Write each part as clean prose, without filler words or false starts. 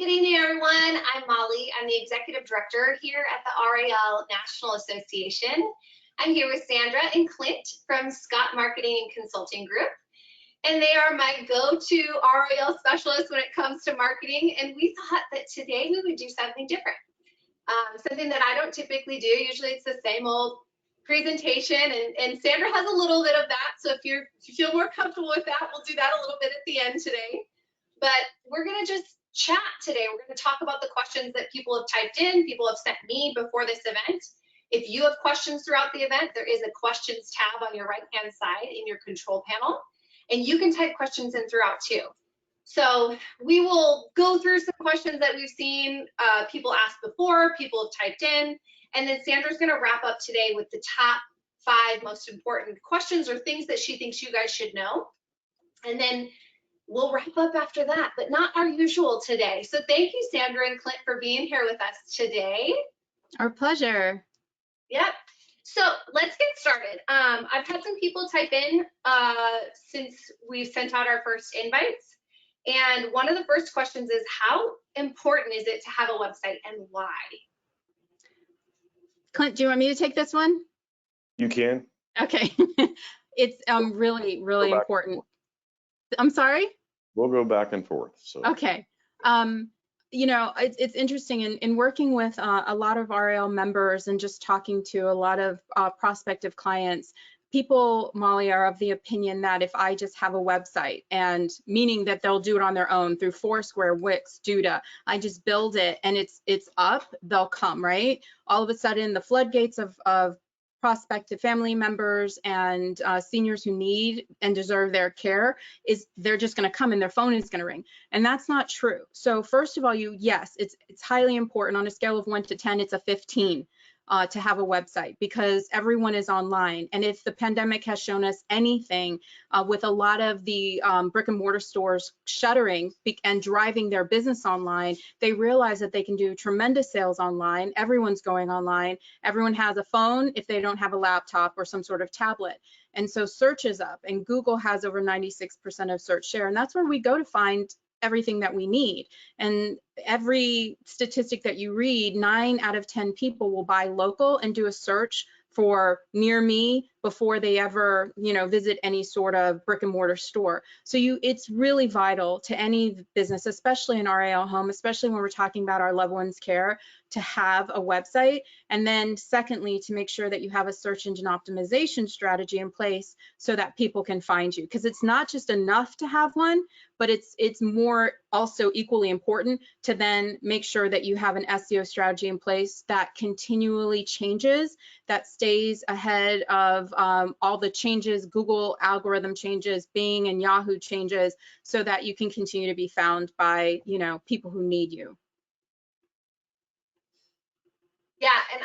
Good evening, everyone. I'm Molly. I'm the Executive Director here at the RAL National Association. I'm here with Sandra and Clint from Scott Marketing and Consulting Group. And they are my go-to RAL specialists when it comes to marketing. And we thought that today we would do something different. Something that I don't typically do. Usually it's the same old presentation, and Sandra has a little bit of that. So if you feel more comfortable with that, we'll do that a little bit at the end today. But we're gonna just chat today. We're gonna talk about the questions that people have typed in, people have sent me before this event. If you have questions throughout the event, there is a questions tab on your right-hand side in your control panel, and you can type questions in throughout too. So we will go through some questions that we've seen people asked before, people have typed in, and then Sandra's gonna wrap up today with the top 5 most important questions or things that she thinks you guys should know. And then we'll wrap up after that, but not our usual today. So thank you, Sandra and Clint, for being here with us today. Our pleasure. Yep. So let's get started. I've had some people type in since we've sent out our first invites. And one of the first questions is, how important is it to have a website and why? Clint, do you want me to take this one? You can. Okay. It's really, really important. I'm sorry? We'll go back and forth. So. Okay. You know, it's interesting in working with a lot of RAL members and just talking to a lot of prospective clients. People, Molly, are of the opinion that if I just have a website, and meaning that they'll do it on their own through Foursquare, Wix, Duda, I just build it and it's up, they'll come, right? All of a sudden, the floodgates of prospective family members and seniors who need and deserve their care they're just going to come and their phone is going to ring, and that's not true. So first of all, yes, it's highly important. On a scale of 1 to 10, it's a 15. To have a website, because everyone is online. And if the pandemic has shown us anything, with a lot of the brick and mortar stores shuttering and driving their business online, they realize that they can do tremendous sales online. Everyone's going online. Everyone has a phone if they don't have a laptop or some sort of tablet. And so search is up, and Google has over 96% of search share. And that's where we go to find everything that we need. And every statistic that you read, 9 out of 10 people will buy local and do a search for near me before they ever, visit any sort of brick and mortar store. So it's really vital to any business, especially in RAL Home, especially when we're talking about our loved ones' care, to have a website. And then secondly, to make sure that you have a search engine optimization strategy in place so that people can find you. Because it's not just enough to have one, but it's more also equally important to then make sure that you have an SEO strategy in place that continually changes, that stays ahead of all the changes, Google algorithm changes, Bing and Yahoo changes, so that you can continue to be found by, people who need you. Yeah, and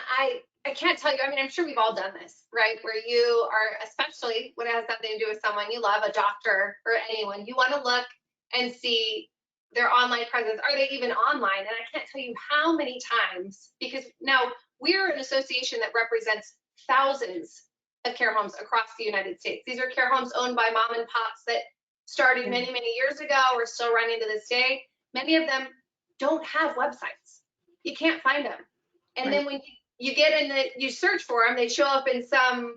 I can't tell you, I'm sure we've all done this, right? Where you are, especially when it has nothing to do with someone you love, a doctor or anyone, you want to look and see their online presence. Are they even online? And I can't tell you how many times, because now we're an association that represents thousands of care homes across the United States. These are care homes owned by mom and pops that started many, many years ago, or still running to this day. Many of them don't have websites. You can't find them. And then when you get in you search for them, they show up in some,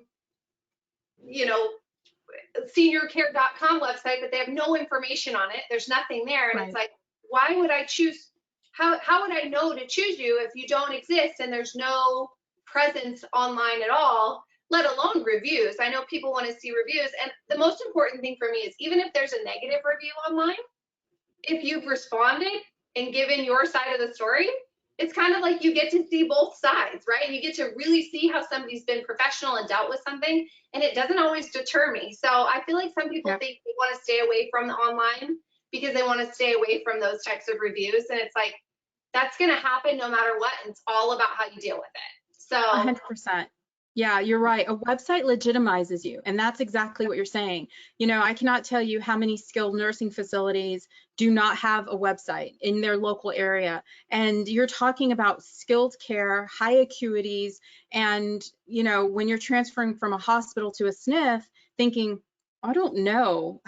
seniorcare.com website, but they have no information on it. There's nothing there. And it's like, why would I choose? How would I know to choose you if you don't exist and there's no presence online at all, let alone reviews? I know people want to see reviews. And the most important thing for me is, even if there's a negative review online, if you've responded and given your side of the story, it's kind of like you get to see both sides, right? And you get to really see how somebody's been professional and dealt with something, and it doesn't always deter me. So I feel like some people think they want to stay away from the online because they want to stay away from those types of reviews, and it's like, that's going to happen no matter what, and it's all about how you deal with it. So 100%. Yeah, you're right. A website legitimizes you, and that's exactly what you're saying. I cannot tell you how many skilled nursing facilities do not have a website in their local area. And you're talking about skilled care, high acuities, and when you're transferring from a hospital to a SNF, thinking, I don't know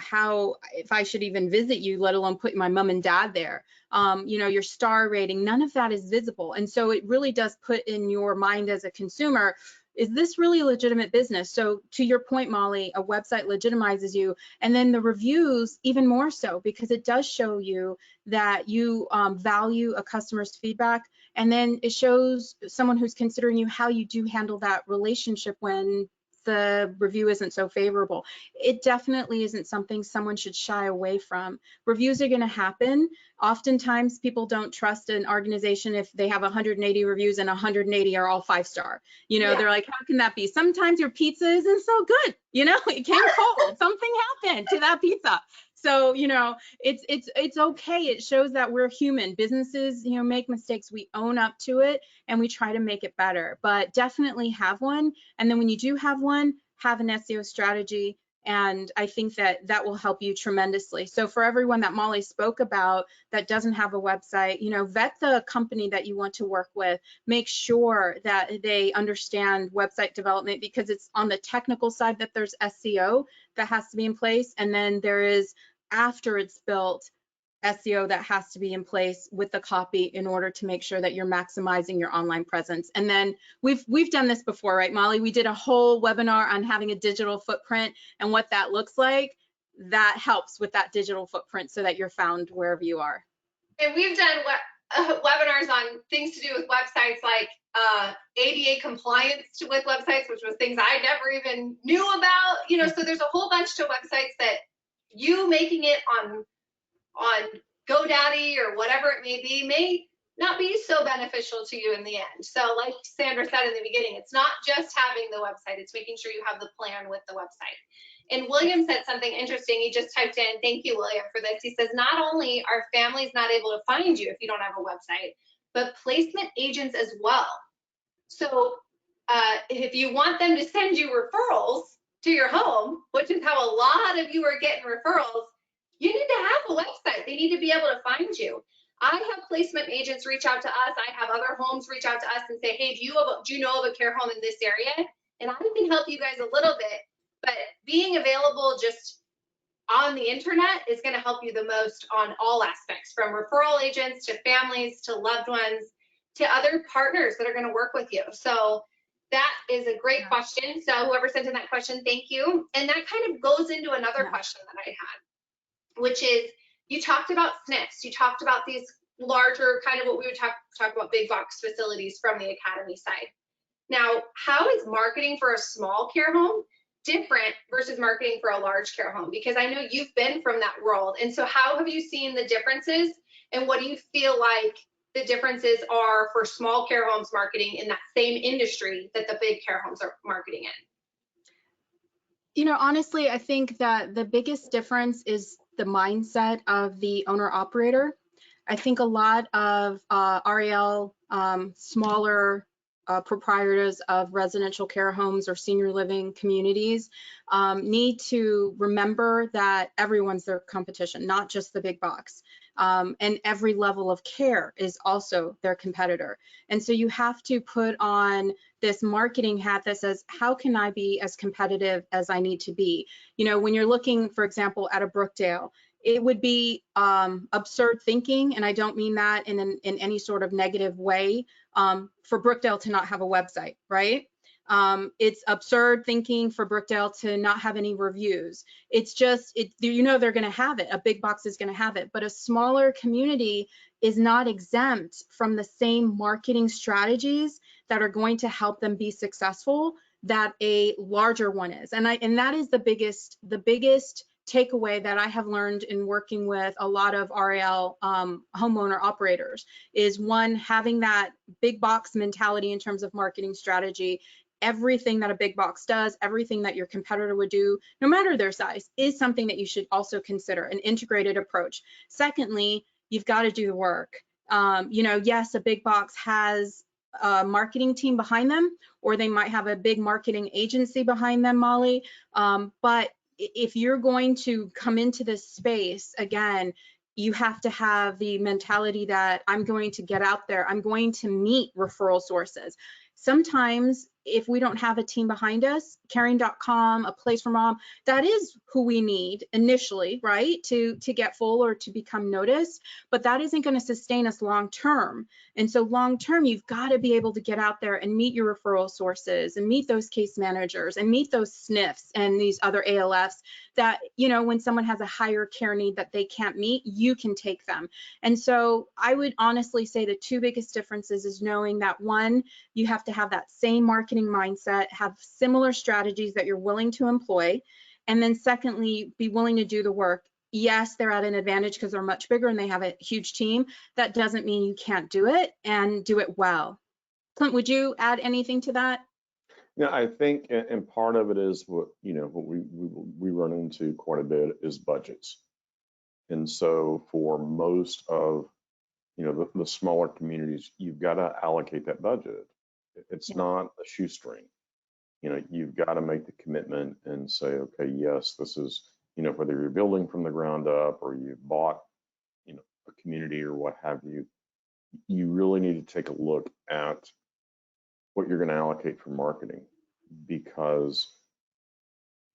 if I should even visit you, let alone put my mom and dad there. You know, your star rating, none of that is visible. And so it really does put in your mind as a consumer, is this really a legitimate business? So to your point, Molly, a website legitimizes you, and then the reviews even more so, because it does show you that you value a customer's feedback. And then it shows someone who's considering you how you do handle that relationship when the review isn't so favorable. It definitely isn't something someone should shy away from. Reviews are going to happen. Oftentimes people don't trust an organization if they have 180 reviews and 180 are all 5-star. You know, they're like, how can that be? Sometimes your pizza isn't so good. You know, it came cold. Something happened to that pizza. So, you know, it's okay. It shows that we're human. Businesses, you know, make mistakes. We own up to it and we try to make it better. But definitely have one. And then when you do have one, have an SEO strategy. And I think that that will help you tremendously. So for everyone that Molly spoke about that doesn't have a website, you know, vet the company that you want to work with. Make sure that they understand website development, because it's on the technical side that there's SEO that has to be in place. And then there is, after it's built, SEO that has to be in place with the copy in order to make sure that you're maximizing your online presence. And then we've done this before, right, Molly? We did a whole webinar on having a digital footprint and what that looks like. That helps with that digital footprint so that you're found wherever you are. And we've done webinars on things to do with websites, like ADA compliance with websites, which was things I never even knew about. You know, so there's a whole bunch to websites that you making it on GoDaddy or whatever it may not be so beneficial to you in the end. So like Sandra said in the beginning, it's not just having the website, it's making sure you have the plan with the website. And William said something interesting. He just typed in, thank you, William, for this. He says, not only are families not able to find you if you don't have a website, but placement agents as well. So if you want them to send you referrals to your home, which is how a lot of you are getting referrals, you need to have a website. They need to be able to find you. I have placement agents reach out to us. I have other homes reach out to us and say, hey, do you know of a care home in this area? And I can help you guys a little bit, but being available just on the internet is going to help you the most on all aspects, from referral agents to families to loved ones to other partners that are going to work with you. So that is a great question. So whoever sent in that question, thank you. And that kind of goes into another question that I had, which is, you talked about SNFs, you talked about these larger, kind of what we would talk about, big box facilities from the academy side. Now, how is marketing for a small care home different versus marketing for a large care home? Because I know you've been from that world. And so how have you seen the differences, and what do you feel like the differences are for small care homes marketing in that same industry that the big care homes are marketing in? You know, honestly, I think that the biggest difference is the mindset of the owner operator. I think a lot of RAL, smaller proprietors of residential care homes or senior living communities need to remember that everyone's their competition, not just the big box. And every level of care is also their competitor. And so you have to put on this marketing hat that says, how can I be as competitive as I need to be? You know, when you're looking, for example, at a Brookdale, it would be absurd thinking, and I don't mean that in any sort of negative way, for Brookdale to not have a website, right? It's absurd thinking for Brookdale to not have any reviews. It's just, you know, they're going to have it. A big box is going to have it, but a smaller community is not exempt from the same marketing strategies that are going to help them be successful that a larger one is. And that is the biggest takeaway that I have learned in working with a lot of RAL homeowner operators is, one, having that big box mentality in terms of marketing strategy. Everything that a big box does, everything that your competitor would do, no matter their size, is something that you should also consider, an integrated approach. Secondly, you've got to do the work. You know, yes, a big box has a marketing team behind them, or they might have a big marketing agency behind them, Molly, but if you're going to come into this space, again, you have to have the mentality that I'm going to get out there, I'm going to meet referral sources. Sometimes if we don't have a team behind us, caring.com, a place for mom, that is who we need initially, right? To get full or to become noticed, but that isn't going to sustain us long term. And so long term, you've got to be able to get out there and meet your referral sources and meet those case managers and meet those SNFs and these other ALFs that, you know, when someone has a higher care need that they can't meet, you can take them. And so I would honestly say the two biggest differences is knowing that, one, you have to have that same marketing mindset, have similar strategies that you're willing to employ. And then secondly, be willing to do the work. Yes, they're at an advantage because they're much bigger and they have a huge team. That doesn't mean you can't do it and do it well. Clint, would you add anything to that? Yeah, I think, and part of it is what, you know, what we run into quite a bit is budgets. And so for most of, you know, the smaller communities, you've got to allocate that budget. It's Yeah. not a shoestring. You know, you've got to make the commitment and say, okay, yes, this is, you know, whether you're building from the ground up or you've bought, you know, a community or what have you, you really need to take a look at what you're going to allocate for marketing, because,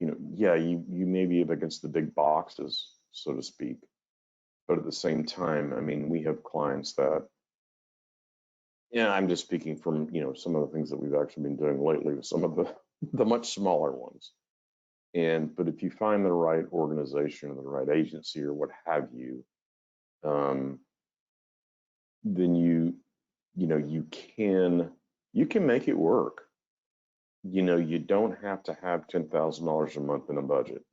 you know, yeah, you may be up against the big boxes, so to speak, but at the same time, I mean, we have clients that, yeah, I'm just speaking from, you know, some of the things that we've actually been doing lately with some of the much smaller ones. But if you find the right organization or the right agency or what have you, then you know, you can make it work. You know, you don't have to have $10,000 a month in a budget.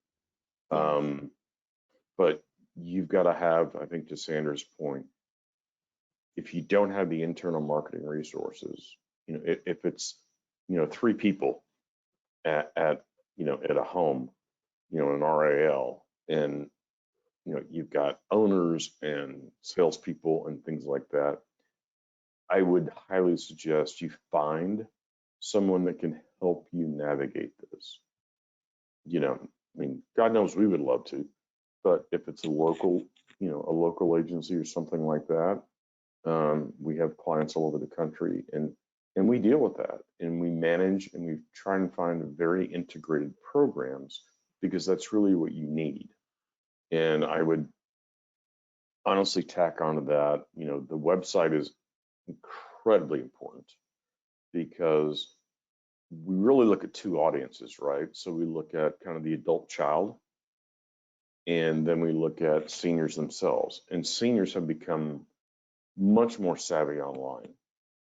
But you've got to have, I think to Sandra's point, if you don't have the internal marketing resources, you know, if it's, you know, 3 people at you know, at a home, you know, an RAL, and, you know, you've got owners and salespeople and things like that, I would highly suggest you find someone that can help you navigate this. You know, I mean, God knows we would love to, but if it's a local, you know, a local agency or something like that, we have clients all over the country, and we deal with that, and we manage, and we try and find very integrated programs, because that's really what you need. And I would honestly tack onto that, you know, the website is incredibly important, because we really look at 2 audiences, right? So we look at kind of the adult child, and then we look at seniors themselves. And seniors have become much more savvy online,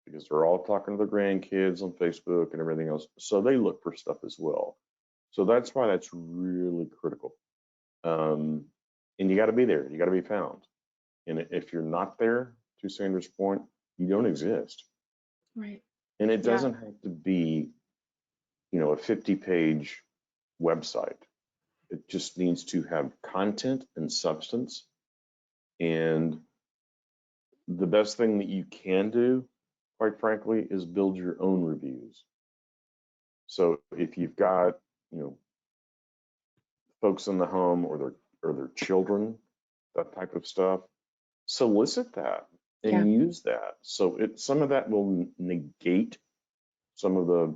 because they're all talking to their grandkids on Facebook and everything else. So they look for stuff as well. So that's why that's really critical. And you got to be there. You got to be found. And if you're not there, to Sandra's point, you don't exist. Right. And it doesn't have to be, you know, a 50-page website. It just needs to have content and substance. And the best thing that you can do, quite frankly, is build your own reviews. So if you've got, you know, folks in the home or their children, that type of stuff, solicit that and use that. So some of that will negate some of the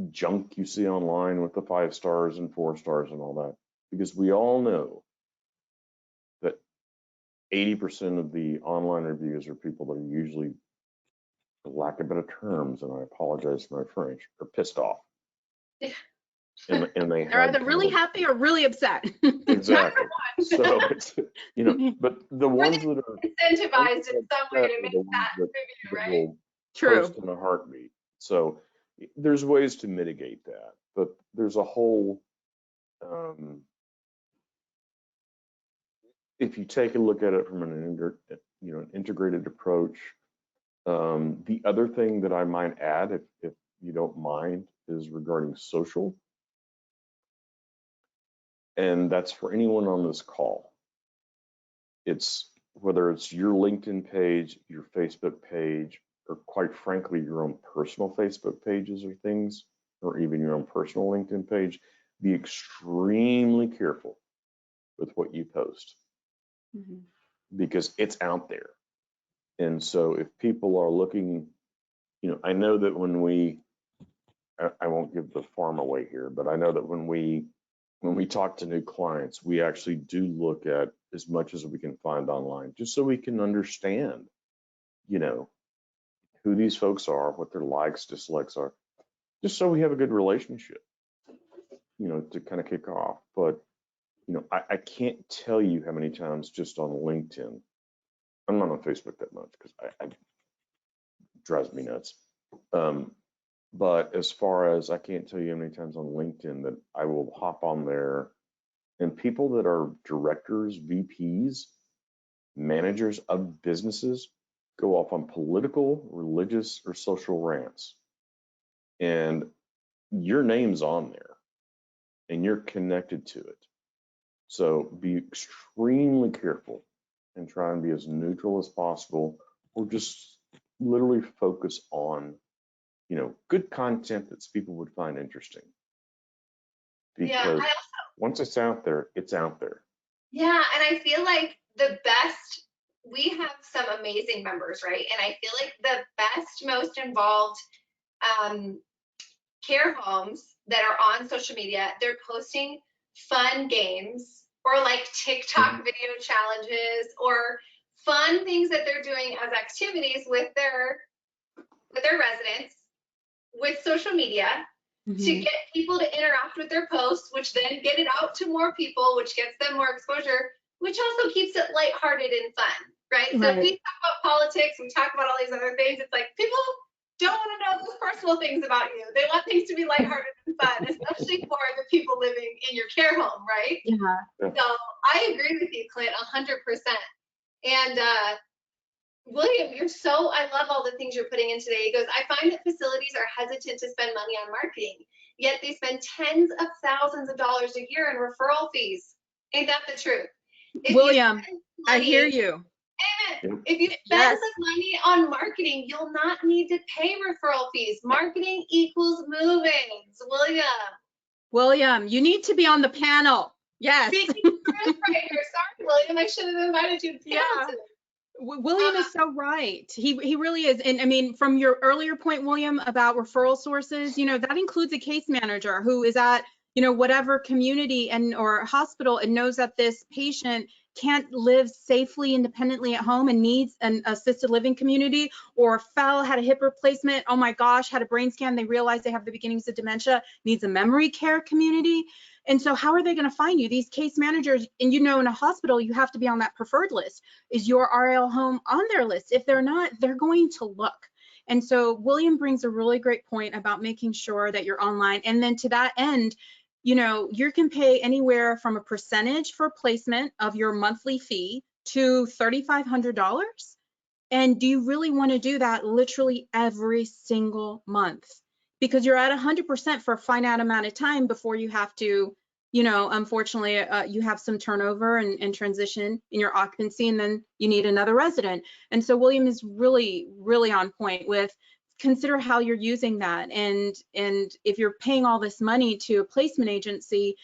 junk you see online with the 5 stars and 4 stars and all that, because we all know that 80% of the online reviews are people that are usually, for lack of better terms, and I apologize for my French, are pissed off. And they They're either really happy or really upset. Exactly. So it's, you know, but the ones that are incentivized in some way to make that review, right? will True. post in a heartbeat. So there's ways to mitigate that, but there's a whole, if you take a look at it from an integrated approach, the other thing that I might add, if you don't mind, is regarding social. And that's for anyone on this call. It's whether it's your LinkedIn page, your Facebook page, or quite frankly, your own personal Facebook pages or things, or even your own personal LinkedIn page, be extremely careful with what you post, because it's out there. And so if people are looking, you know, I know that when I won't give the farm away here, but I know that when we talk to new clients, we actually do look at as much as we can find online, just so we can understand, you know, who these folks are, what their likes, dislikes are, just so we have a good relationship, you know, to kind of kick off. But, you know, I can't tell you how many times just on LinkedIn, I'm not on Facebook that much because it drives me nuts. But as far as, I can't tell you how many times on LinkedIn that I will hop on there and people that are directors, VPs, managers of businesses go off on political, religious, or social rants. And your name's on there and you're connected to it. So be extremely careful and try and be as neutral as possible, or just literally focus on, you know, good content that people would find interesting. Because once it's out there, it's out there. Yeah, and I feel like the best, we have some amazing members, right? And I feel like the best, most involved care homes that are on social media, they're posting fun games or like TikTok video challenges or fun things that they're doing as activities with their residents with social media to get people to interact with their posts, which then get it out to more people, which gets them more exposure, which also keeps it lighthearted and fun, right? So if we talk about politics, we talk about all these other things, it's like people don't want to know those personal things about you. They want things to be lighthearted and fun, especially for the people living in your care home, right? Yeah. So I agree with you, Clint, 100%. And William, I love all the things you're putting in today. He goes, I find that facilities are hesitant to spend money on marketing, yet they spend tens of thousands of dollars a year in referral fees. Ain't that the truth? William, I hear you. Amen. If you spend the money on marketing, you'll not need to pay referral fees. Marketing equals move-ins. William, you need to be on the panel. Yes. Speaking truth right here. Sorry, William, I should have invited you to the panel today. William is so right. He really is. And I mean, from your earlier point, William, about referral sources, you know, that includes a case manager who is at, you know, whatever community and or hospital and knows that this patient can't live safely, independently at home and needs an assisted living community, or had a hip replacement, oh my gosh, had a brain scan, they realize they have the beginnings of dementia, needs a memory care community. And so how are they going to find you? These case managers, and you know, in a hospital, you have to be on that preferred list. Is your RAL home on their list? If they're not, they're going to look. And so William brings a really great point about making sure that you're online. And then to that end, you know, you can pay anywhere from a percentage for placement of your monthly fee to $3,500. And do you really want to do that literally every single month? Because you're at 100% for a finite amount of time before you have to, you know, unfortunately, you have some turnover and transition in your occupancy, and then you need another resident. And so William is really, really on point with consider how you're using that. And if you're paying all this money to a placement agency,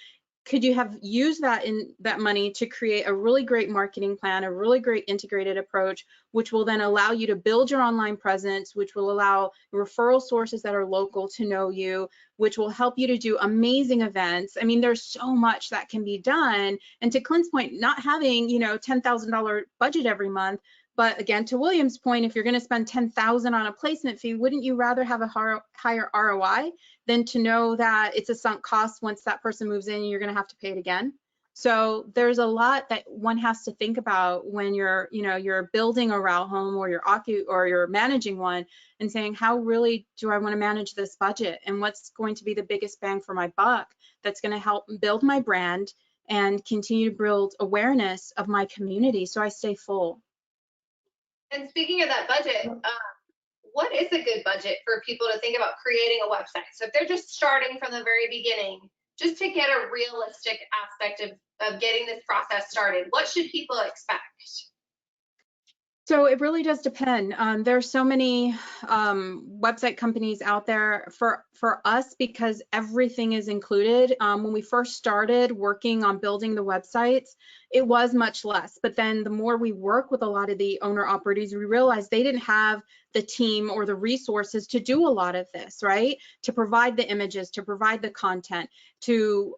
could you have used that money to create a really great marketing plan, a really great integrated approach, which will then allow you to build your online presence, which will allow referral sources that are local to know you, which will help you to do amazing events. I mean, there's so much that can be done. And to Clint's point, not having, you know, $10,000 budget every month, but again, to William's point, if you're going to spend $10,000 on a placement fee, wouldn't you rather have a higher ROI than to know that it's a sunk cost once that person moves in and you're going to have to pay it again? So there's a lot that one has to think about when you're, you know, you're building a RAL home or you're managing one, and saying, how really do I want to manage this budget, and what's going to be the biggest bang for my buck that's going to help build my brand and continue to build awareness of my community so I stay full. And speaking of that budget, what is a good budget for people to think about creating a website? So if they're just starting from the very beginning, just to get a realistic aspect of getting this process started, what should people expect? So it really does depend. There's so many website companies out there for us, because everything is included. When we first started working on building the websites, it was much less. But then the more we work with a lot of the owner operators, we realized they didn't have the team or the resources to do a lot of this, right? To provide the images, to provide the content, to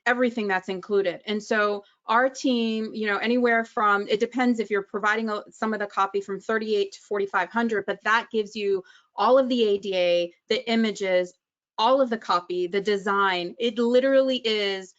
everything that's included. And so our team, anywhere from, it depends if you're providing some of the copy from 38 to 4,500, but that gives you all of the ADA, the images, all of the copy, the design. It literally is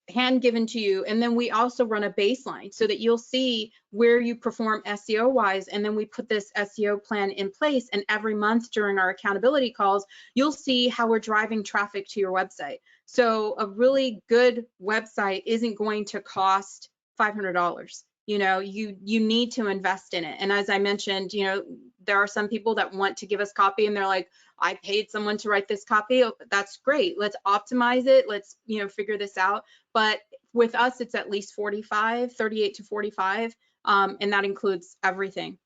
hand given to you. And then we also run a baseline so that you'll see where you perform SEO wise. And then we put this SEO plan in place. And every month during our accountability calls, you'll see how we're driving traffic to your website. So a really good website isn't going to cost $500. You need to invest in it. And as I mentioned, there are some people that want to give us copy and they're like, I paid someone to write this copy. Oh, that's great. Let's optimize it. Let's, figure this out. But with us, it's at least 38 to 45. And that includes everything.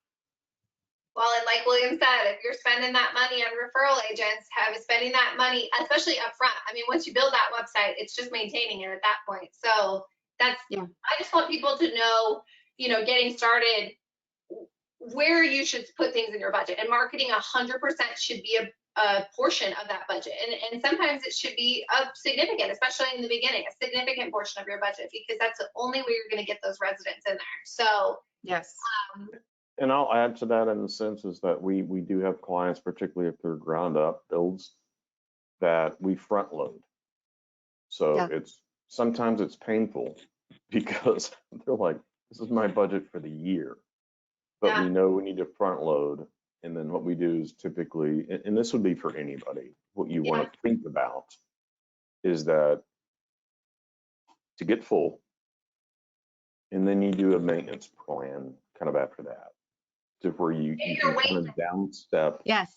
Well, and like William said, if you're spending that money on referral agents, spending that money, especially upfront. I mean, once you build that website, it's just maintaining it at that point. So I just want people to know, getting started, where you should put things in your budget. And marketing 100% should be a portion of that budget. And sometimes it should be a significant, especially in the beginning, a significant portion of your budget, because that's the only way you're going to get those residents in there. So yes. And I'll add to that in the sense is that we do have clients, particularly if they're ground up builds, that we front load. So sometimes it's painful because they're like, this is my budget for the year, but we know we need to front load. And then what we do is typically, and this would be for anybody, what you want to think about is that to get full, and then you do a maintenance plan kind of after that, to where you can kind of downstep. Yes.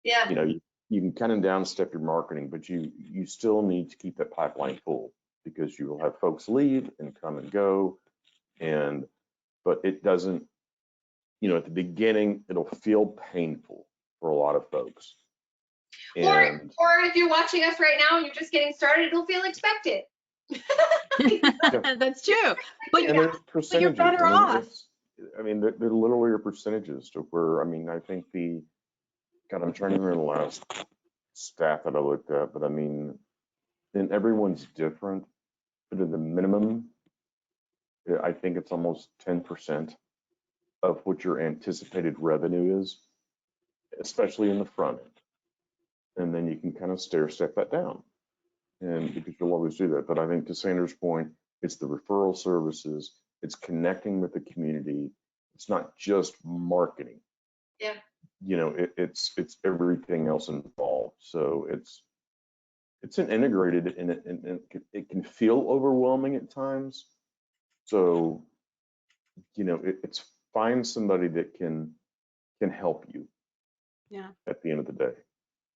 Yeah. You can kind of downstep your marketing, but you still need to keep that pipeline full, because you will have folks leave and come and go, but it doesn't. At the beginning, it'll feel painful for a lot of folks. Or if you're watching us right now and you're just getting started, it'll feel expected. That's true. But you're better off. There literally are percentages to where, I think I'm trying to remember the last stat that I looked at, but and everyone's different, but at the minimum, I think it's almost 10% of what your anticipated revenue is, especially in the front end. And then you can kind of stair step that down, and because you'll always do that. But I think to Sandra's point, it's the referral services, it's connecting with the community. It's not just marketing. Yeah. It's everything else involved. So it's an integrated, and it can feel overwhelming at times. So, it's find somebody that can help you. Yeah. At the end of the day.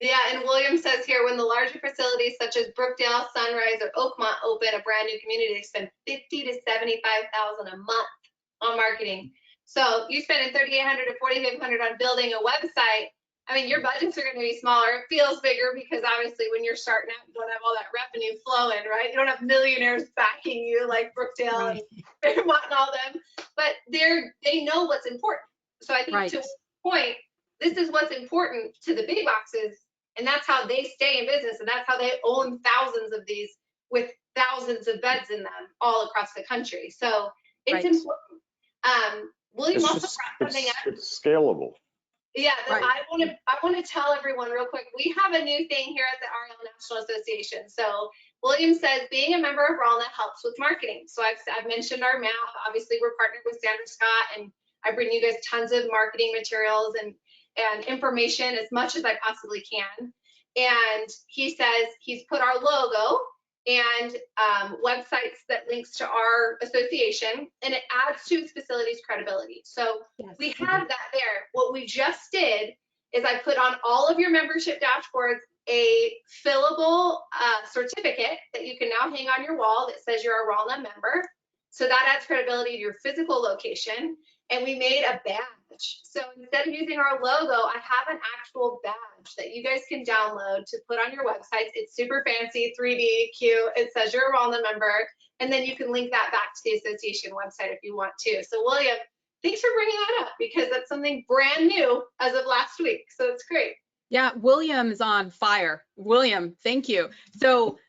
Yeah, and William says here, when the larger facilities such as Brookdale, Sunrise, or Oakmont open a brand new community, they spend $50,000 to $75,000 a month on marketing. So you spending $3,800 to $4,500 on building a website. Your budgets are going to be smaller. It feels bigger because obviously when you're starting out, you don't have all that revenue flowing, right? You don't have millionaires backing you like Brookdale and Fairmont and all them, but they know what's important. So I think to the point, this is what's important to the big boxes, and that's how they stay in business, and that's how they own thousands of these with thousands of beds in them all across the country. So it's important. William also brought something up. It's scalable. Yeah, I want to tell everyone real quick. We have a new thing here at the RAL National Association. So William says being a member of RALNA helps with marketing. So I've mentioned our map. Obviously, we're partnered with Sandra Scott, and I bring you guys tons of marketing materials and information as much as I possibly can. And he says he's put our logo and websites that links to our association, and it adds to his facility's credibility. So we have that there. What we just did is I put on all of your membership dashboards a fillable certificate that you can now hang on your wall that says you're a RALNA member. So that adds credibility to your physical location. And we made a badge. So instead of using our logo, I have an actual badge that you guys can download to put on your websites. It's super fancy, 3D, cute. It says you're a RAL member. And then you can link that back to the association website if you want to. So William, thanks for bringing that up, because that's something brand new as of last week. So it's great. Yeah, William's on fire. William, thank you. So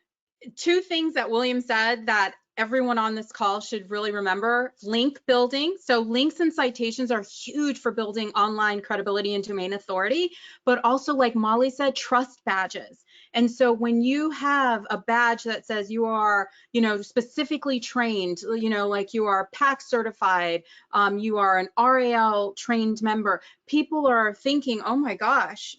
2 things that William said that everyone on this call should really remember: link building. So links and citations are huge for building online credibility and domain authority, but also, like Molly said, trust badges. And so when you have a badge that says you are, specifically trained, like you are PAC certified, you are an RAL trained member, people are thinking, oh my gosh,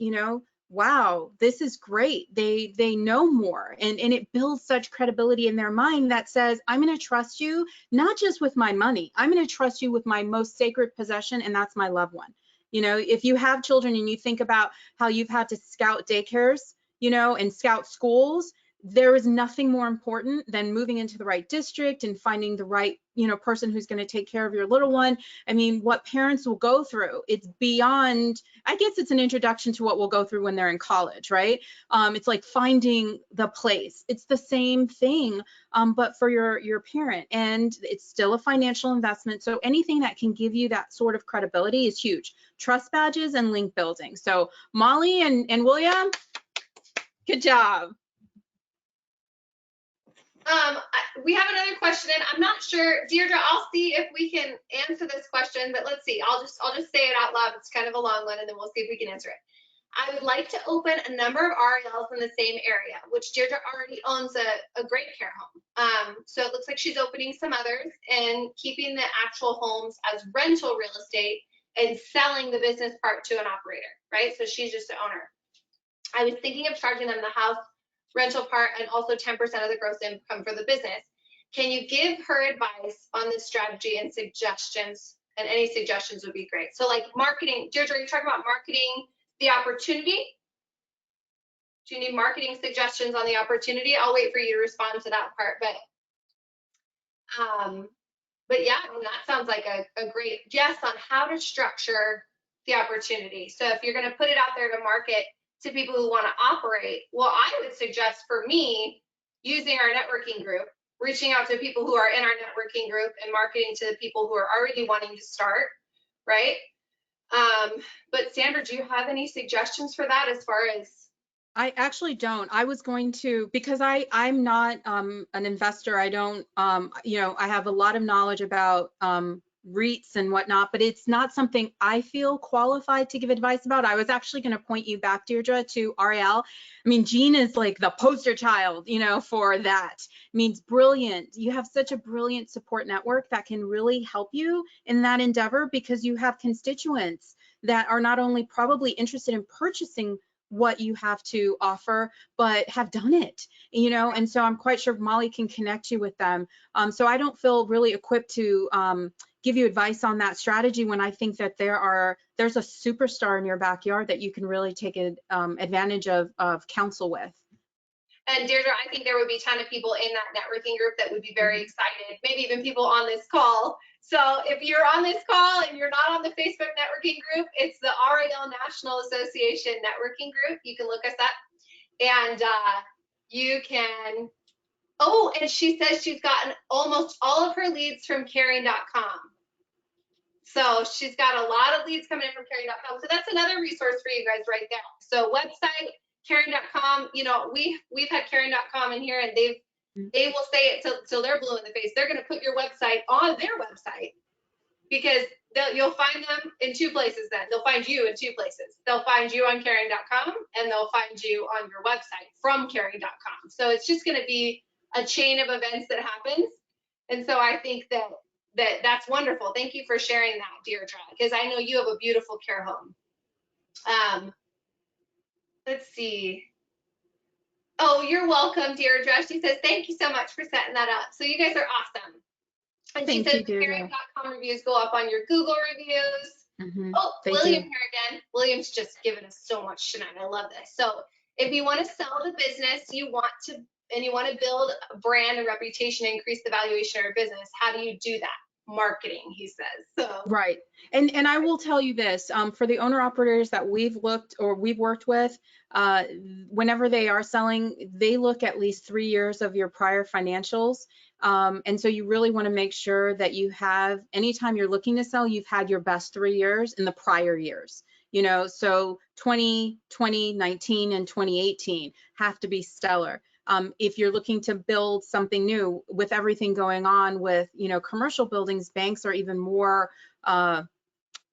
wow, this is great. They know more, and it builds such credibility in their mind that says, I'm going to trust you, not just with my money. I'm going to trust you with my most sacred possession, and that's my loved one. If you have children and you think about how you've had to scout daycares, and scout schools, there is nothing more important than moving into the right district and finding the right, person who's going to take care of your little one. I mean, what parents will go through, it's beyond, I guess it's an introduction to what we'll go through when they're in college, right? It's like finding the place. It's the same thing, but for your parent, and it's still a financial investment. So anything that can give you that sort of credibility is huge. Trust badges and link building. So Molly and William, good job. We have another question, and I'm not sure, Deirdre, I'll see if we can answer this question, but let's see. I'll just say it out loud. It's kind of a long one, and then we'll see if we can answer it. I would like to open a number of RALs in the same area, which Deirdre already owns a great care home. So it looks like she's opening some others and keeping the actual homes as rental real estate and selling the business part to an operator, right? So she's just the owner. I was thinking of charging them the house rental part and also 10% of the gross income for the business. Can you give her advice on this strategy and suggestions? And any suggestions would be great. So like marketing, Deirdre, you're talking about marketing the opportunity. Do you need marketing suggestions on the opportunity? I'll wait for you to respond to that part. But yeah, I mean, that sounds like a great yes on how to structure the opportunity. So if you're going to put it out there to market to people who want to operate, well, I would suggest for me using our networking group, reaching out to people who are in our networking group and marketing to the people who are already wanting to start, right? But Sandra, do you have any suggestions for that as far as? I actually don't. I was going to, because I'm not an investor. I don't, I have a lot of knowledge about REITs and whatnot, but it's not something I feel qualified to give advice about. I was actually going to point you back, Deirdre, to RAL. I mean, Jean is like the poster child, for that. I mean, it's brilliant. You have such a brilliant support network that can really help you in that endeavor, because you have constituents that are not only probably interested in purchasing what you have to offer, but have done it, and so I'm quite sure Molly can connect you with them. So I don't feel really equipped to give you advice on that strategy when I think that there's a superstar in your backyard that you can really take advantage of counsel with. And Deirdre, I think there would be a ton of people in that networking group that would be very excited, maybe even people on this call. So if you're on this call and you're not on the Facebook networking group, it's the RAL National Association networking group. You can look us up, and you can, oh, and she says she's gotten almost all of her leads from caring.com. So she's got a lot of leads coming in from caring.com. So that's another resource for you guys right there. So website, caring.com, we've had caring.com in here, and they will say it till they're blue in the face. They're going to put your website on their website, because you'll find them in 2 places then. They'll find you in 2 places. They'll find you on caring.com, and they'll find you on your website from caring.com. So it's just going to be a chain of events that happens. And so I think that's wonderful. Thank you for sharing that, Deirdre, because I know you have a beautiful care home. Let's see. Oh, you're welcome, Deirdre. She says, thank you so much for setting that up. So you guys are awesome. And she says, caring.com reviews go up on your Google reviews. Oh, William here again. William's just giving us so much tonight. I love this. So if you want to sell the business, you want to and you want to build a brand and reputation, increase the valuation of your business, how do you do that? Marketing, he says. So Right. And I will tell you this, for the owner operators that we've worked with, whenever they are selling, they look at least 3 years of your prior financials. And so you really want to make sure that you have, anytime you're looking to sell, you've had your best 3 years in the prior years. You know, so 2020, 19, and 2018 have to be stellar. If you're looking to build something new, with everything going on with, you know, commercial buildings, banks are even more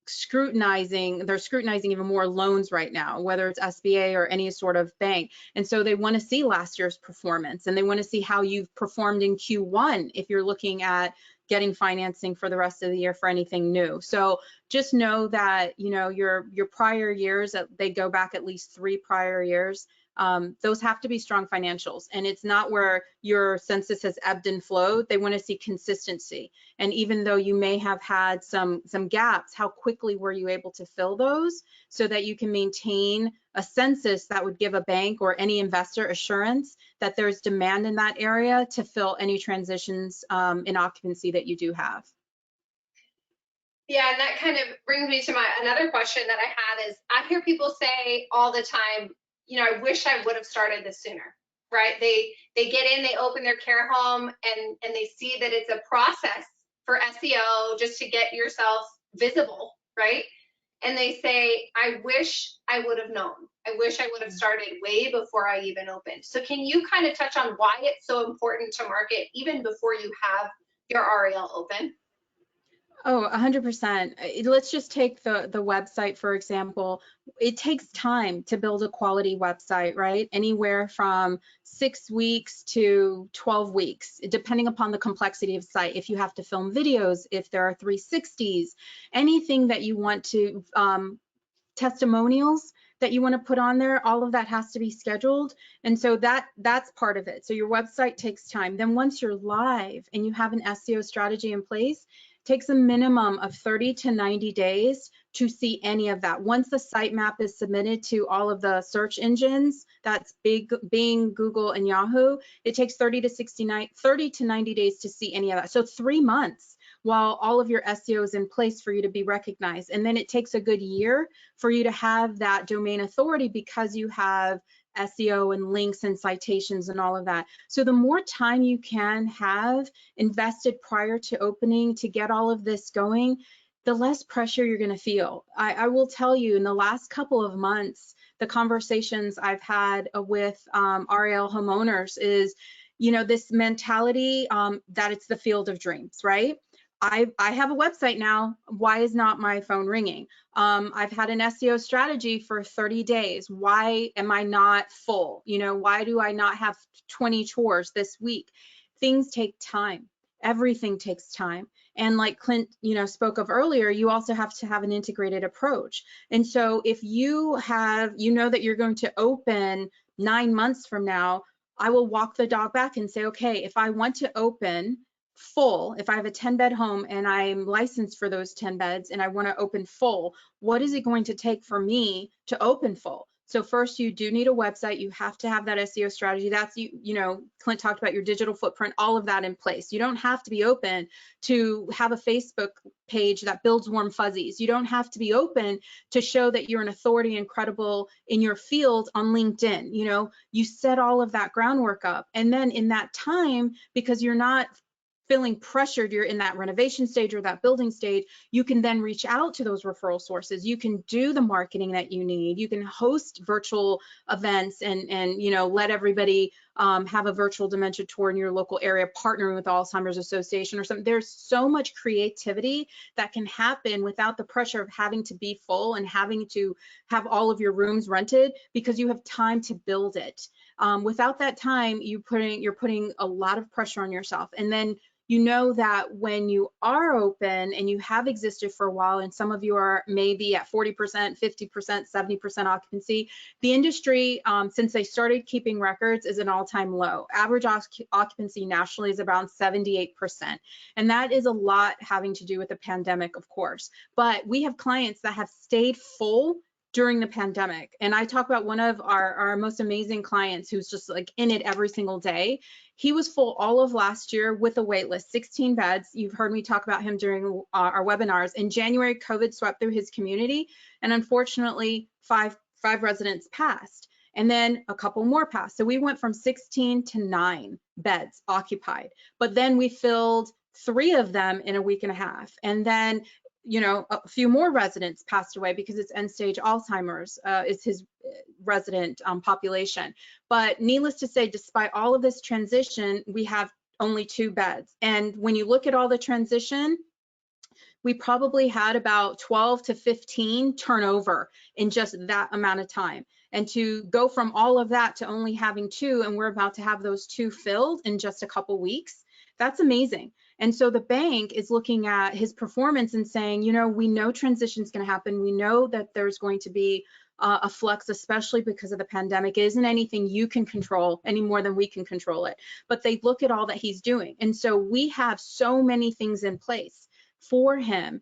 scrutinizing even more loans right now, whether it's SBA or any sort of bank. And so they want to see last year's performance, and they want to see how you've performed in Q1 if you're looking at getting financing for the rest of the year for anything new. So just know that, you know, your prior years, they go back at least 3 prior years. Those have to be strong financials, and it's not where your census has ebbed and flowed. They want to see consistency. And even though you may have had some gaps, how quickly were you able to fill those so that you can maintain a census that would give a bank or any investor assurance that there's demand in that area to fill any transitions in occupancy that you do have. Yeah, and that kind of brings me to another question that I had is, I hear people say all the time, you know, I wish I would have started this sooner, right? They get in, they open their care home, and they see that it's a process for SEO just to get yourself visible, right? And they say, I wish I would have known. I wish I would have started way before I even opened. So can you kind of touch on why it's so important to market even before you have your RAL open? Oh, 100%. Let's just take the website, for example. It takes time to build a quality website, right? Anywhere from 6 weeks to 12 weeks, depending upon the complexity of the site. If you have to film videos, if there are 360s, anything that you want to, testimonials that you want to put on there, all of that has to be scheduled. And so that's part of it. So your website takes time. Then once you're live and you have an SEO strategy in place, takes a minimum of 30 to 90 days to see any of that. Once the sitemap is submitted to all of the search engines, that's Bing, Google, and Yahoo, it takes 30 to 90 days to see any of that. So 3 months while all of your SEO is in place for you to be recognized. And then it takes a good year for you to have that domain authority because you have SEO and links and citations and all of that. So the more time you can have invested prior to opening to get all of this going, the less pressure you're going to feel. I will tell you, in the last couple of months, the conversations I've had with RAL homeowners is, you know, this mentality that it's the field of dreams, right? I have a website now. Why is not my phone ringing? I've had an SEO strategy for 30 days. Why am I not full? You know, why do I not have 20 tours this week? Things take time. Everything takes time. And like Clint, you know, spoke of earlier, you also have to have an integrated approach. And so if you have, you know, that you're going to open 9 months from now, I will walk the dog back and say, okay, if I want to open full, if I have a 10-bed home and I'm licensed for those 10 beds and I want to open full, what is it going to take for me to open full? So first, you do need a website. You have to have that SEO strategy. That's, you know, Clint talked about your digital footprint, all of that in place. You don't have to be open to have a Facebook page that builds warm fuzzies. You don't have to be open to show that you're an authority and credible in your field on LinkedIn. You know, you set all of that groundwork up. And then in that time, because you're not feeling pressured, you're in that renovation stage or that building stage, you can then reach out to those referral sources. You can do the marketing that you need. You can host virtual events and you know, let everybody have a virtual dementia tour in your local area, partnering with the Alzheimer's Association or something. There's so much creativity that can happen without the pressure of having to be full and having to have all of your rooms rented, because you have time to build it. Without that time, you're putting a lot of pressure on yourself. And then you know that when you are open and you have existed for a while, and some of you are maybe at 40%, 50%, 70% occupancy, the industry, since they started keeping records, is an all-time low. Average occupancy nationally is around 78%. And that is a lot having to do with the pandemic, of course. But we have clients that have stayed full during the pandemic. And I talk about one of our most amazing clients who's just like in it every single day. He was full all of last year with a wait list, 16 beds. You've heard me talk about him during our webinars. In January, COVID swept through his community, and unfortunately, five residents passed, and then a couple more passed. So we went from 16 to 9 beds occupied, but then we filled 3 of them in a week and a half. And then, you know, a few more residents passed away because it's end stage Alzheimer's is his resident population. But needless to say, despite all of this transition, we have only 2 beds. And when you look at all the transition, we probably had about 12 to 15 turnover in just that amount of time. And to go from all of that to only having 2, and we're about to have those 2 filled in just a couple weeks, that's amazing. And so the bank is looking at his performance and saying, you know, we know transition is going to happen. We know that there's going to be a flux, especially because of the pandemic. It isn't anything you can control any more than we can control it. But they look at all that he's doing. And so we have so many things in place for him,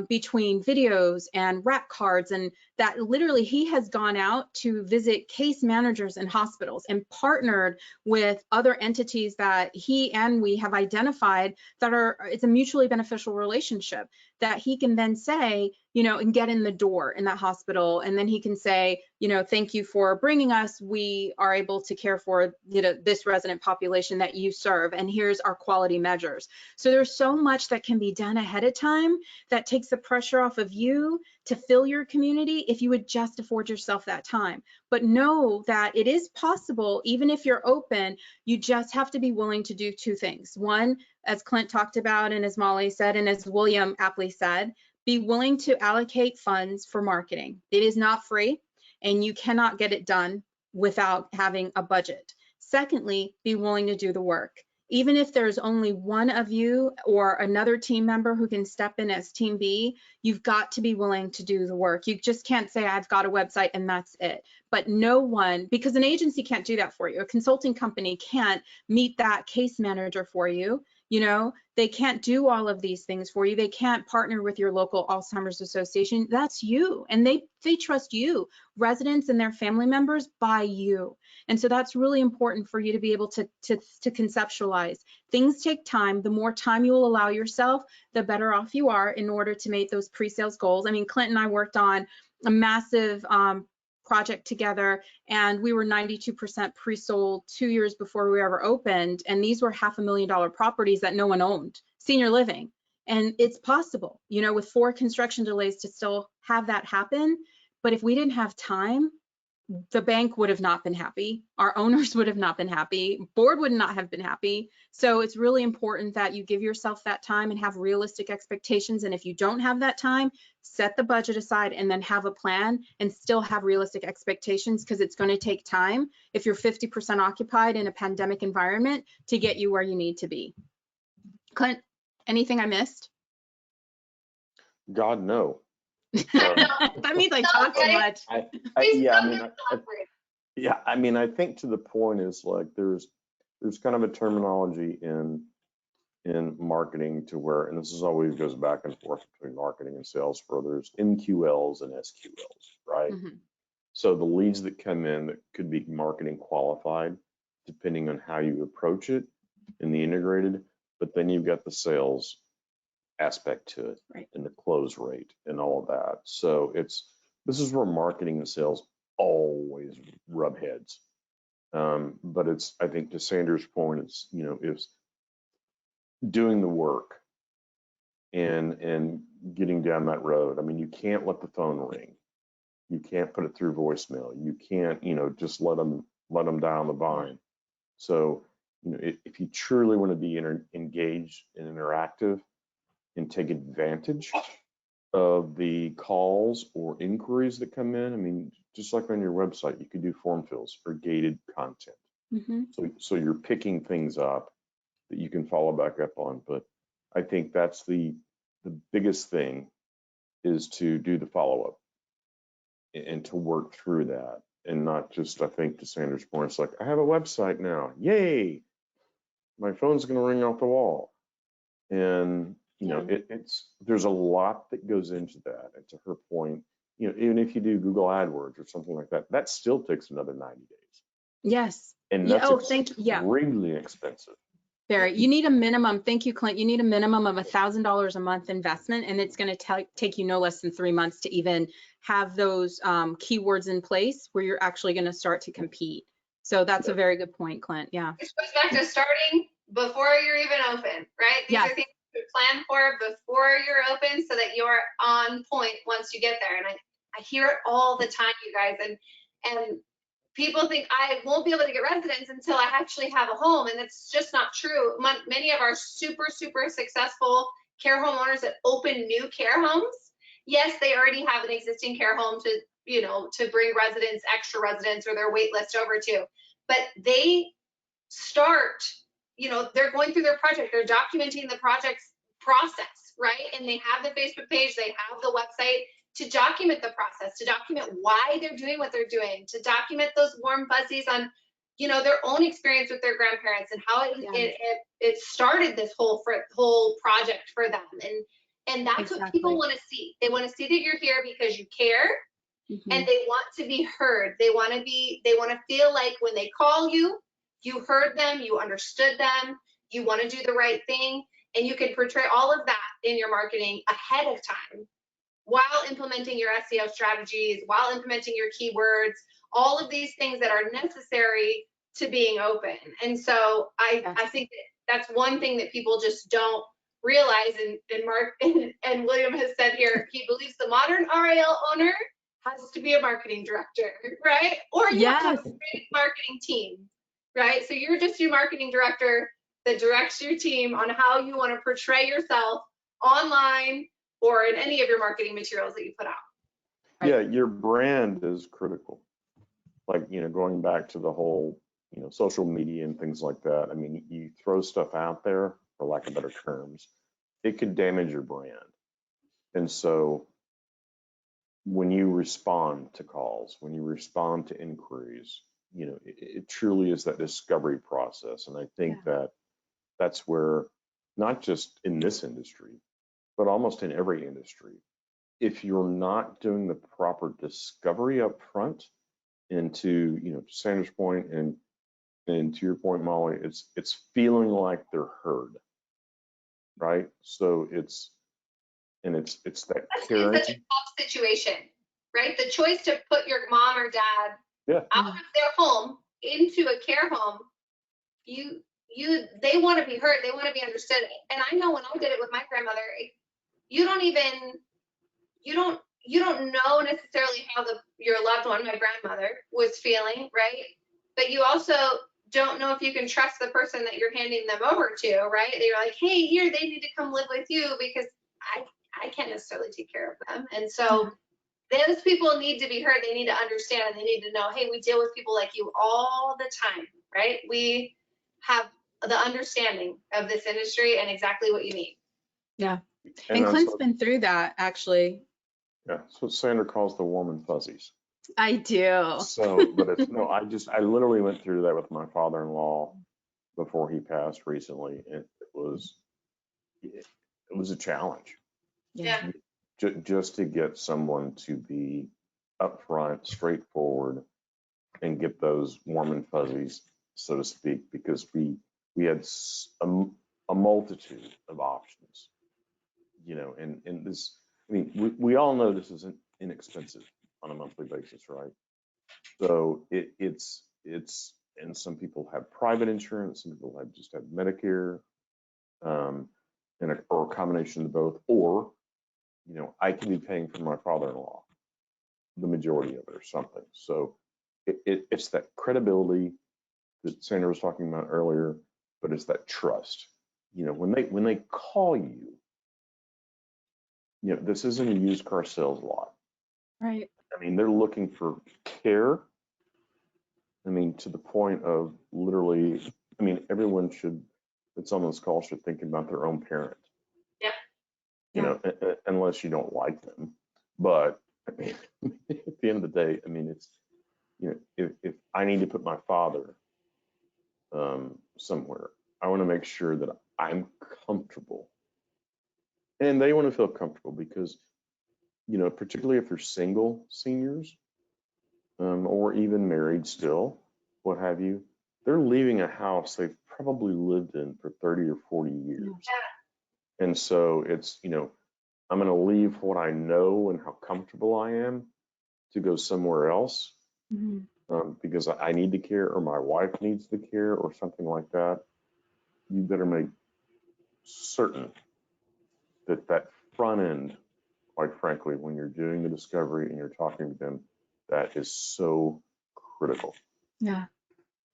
between videos and rap cards, and that literally he has gone out to visit case managers in hospitals and partnered with other entities that he and we have identified that it's a mutually beneficial relationship, that he can then say, you know, and get in the door in that hospital. And then he can say, you know, thank you for bringing us. We are able to care for, you know, this resident population that you serve, and here's our quality measures. So there's so much that can be done ahead of time that takes the pressure off of you to fill your community if you would just afford yourself that time. But know that it is possible, even if you're open. You just have to be willing to do 2 things. One, as Clint talked about, and as Molly said, and as William aptly said, be willing to allocate funds for marketing. It is not free, and you cannot get it done without having a budget. Secondly, be willing to do the work. Even if there's only one of you or another team member who can step in as team B, you've got to be willing to do the work. You just can't say, I've got a website and that's it. But no one, because an agency can't do that for you. A consulting company can't meet that case manager for you. You know, they can't do all of these things for you. They can't partner with your local Alzheimer's Association. That's you. And they trust you, residents and their family members, by you. And so that's really important for you to be able to conceptualize. Things take time. The more time you will allow yourself, the better off you are in order to make those pre-sales goals. I mean, Clint and I worked on a massive project together, and we were 92% pre-sold 2 years before we ever opened. And these were $500,000 properties that no one owned, senior living. And it's possible, you know, with 4 construction delays to still have that happen. But if we didn't have time, the bank would have not been happy. Our owners would have not been happy. Board would not have been happy. So it's really important that you give yourself that time and have realistic expectations. And if you don't have that time, set the budget aside and then have a plan and still have realistic expectations, because it's going to take time if you're 50% occupied in a pandemic environment to get you where you need to be. Clint, anything I missed? God, no. That means I talk too much. I mean, I think to the point is like there's kind of a terminology in marketing to where, and this is always goes back and forth between marketing and sales, for there's MQLs and SQLs, right? Mm-hmm. So the leads that come in that could be marketing qualified, depending on how you approach it in the integrated, but then you've got the sales aspect to it, right, and the close rate and all of that. So this is where marketing and sales always rub heads. But it's, I think to Sandra's point, it's, you know, it's doing the work and getting down that road. I mean, you can't let the phone ring. You can't put it through voicemail. You can't, you know, just let them die on the vine. So, you know, if you truly want to be engaged and interactive and take advantage of the calls or inquiries that come in, I mean, just like on your website, you could do form fills or gated content. Mm-hmm. So you're picking things up that you can follow back up on. But I think that's the biggest thing, is to do the follow-up and to work through that, and not just, I think to Sandra's point, it's like, I have a website now, yay, my phone's going to ring off the wall. And you know, there's a lot that goes into that. And to her point, you know, even if you do Google AdWords or something like that, that still takes another 90 days. Yes. And Yeah. that's Oh, thank you. Yeah. extremely expensive. Barry, you need a minimum, thank you, Clint, you need a minimum of $1,000 a month investment, and it's going to take you no less than 3 months to even have those keywords in place where you're actually going to start to compete. So that's a very good point, Clint. Yeah. Which goes back to starting before you're even open, right? These Yes. are things to plan for before you're open so that you're on point once you get there. And I hear it all the time, you guys. And people think I won't be able to get residents until I actually have a home, and that's just not true. Many of our super successful care home owners that open new care homes, yes, they already have an existing care home to, you know, to bring residents, extra residents, or their wait list over to, but they start, you know, they're going through their project, they're documenting the project's process, right? And they have the Facebook page, they have the website to document the process, to document why they're doing what they're doing, to document those warm fuzzies on, you know, their own experience with their grandparents and how it started this whole project for them. And that's what people want to see. They want to see that you're here because you care, and they want to be heard. They want to feel like when they call you, you heard them, you understood them, you want to do the right thing, and you can portray all of that in your marketing ahead of time, while implementing your SEO strategies, while implementing your keywords, all of these things that are necessary to being open. And so I think that's one thing that people just don't realize. And Mark and William has said here, he believes the modern RAL owner has to be a marketing director, right? Or you have a great marketing team, right? So you're just your marketing director that directs your team on how you want to portray yourself online or in any of your marketing materials that you put out. Right. Yeah, your brand is critical. Like, you know, going back to the whole, you know, social media and things like that. I mean, you throw stuff out there, for lack of better terms, it could damage your brand. And so when you respond to calls, when you respond to inquiries, you know, it truly is that discovery process. And I think that that's where, not just in this industry, but almost in every industry, if you're not doing the proper discovery up front, into, you know, to Sandra's point and to your point, Molly, it's feeling like they're heard, right? So it's that caring. It's such a tough situation, right? The choice to put your mom or dad out of their home into a care home, they want to be heard, they want to be understood. And I know when I did it with my grandmother, you don't know necessarily how your loved one, my grandmother, was feeling, right? But you also don't know if you can trust the person that you're handing them over to, right? They're like, hey, here, they need to come live with you because I can't necessarily take care of them. And so those people need to be heard. They need to understand, and they need to know, hey, we deal with people like you all the time, right? We have the understanding of this industry and exactly what you need. Yeah. And Clint's been through that, actually. Yeah, that's what Sandra calls the warm and fuzzies. I do. So, but it's no, I literally went through that with my father-in-law before he passed recently, and it was a challenge. Yeah. Just to get someone to be upfront, straightforward, and get those warm and fuzzies, so to speak, because we had a multitude of options, you know, and this, I mean, we all know this isn't inexpensive on a monthly basis, right? So it's, and some people have private insurance, some people just have Medicare, or a combination of both, or, you know, I can be paying for my father-in-law the majority of it or something. So it's that credibility that Sandra was talking about earlier, but it's that trust. You know, when they call you, you know, this isn't a used car sales lot. Right. I mean, they're looking for care. I mean, to the point of literally, I mean, everyone that's on this call should think about their own parent. Yeah. You know, unless you don't like them. But I mean, at the end of the day, I mean, it's, you know, if I need to put my father somewhere, I want to make sure that I'm comfortable. And they want to feel comfortable because you know, particularly if they're single seniors, or even married still, what have you, they're leaving a house they've probably lived in for 30 or 40 years. Yeah. And so it's, you know, I'm going to leave what I know and how comfortable I am to go somewhere else, because I need the care, or my wife needs the care, or something like that. You better make certain that that front end, quite frankly, when you're doing the discovery and you're talking to them, that is so critical. Yeah.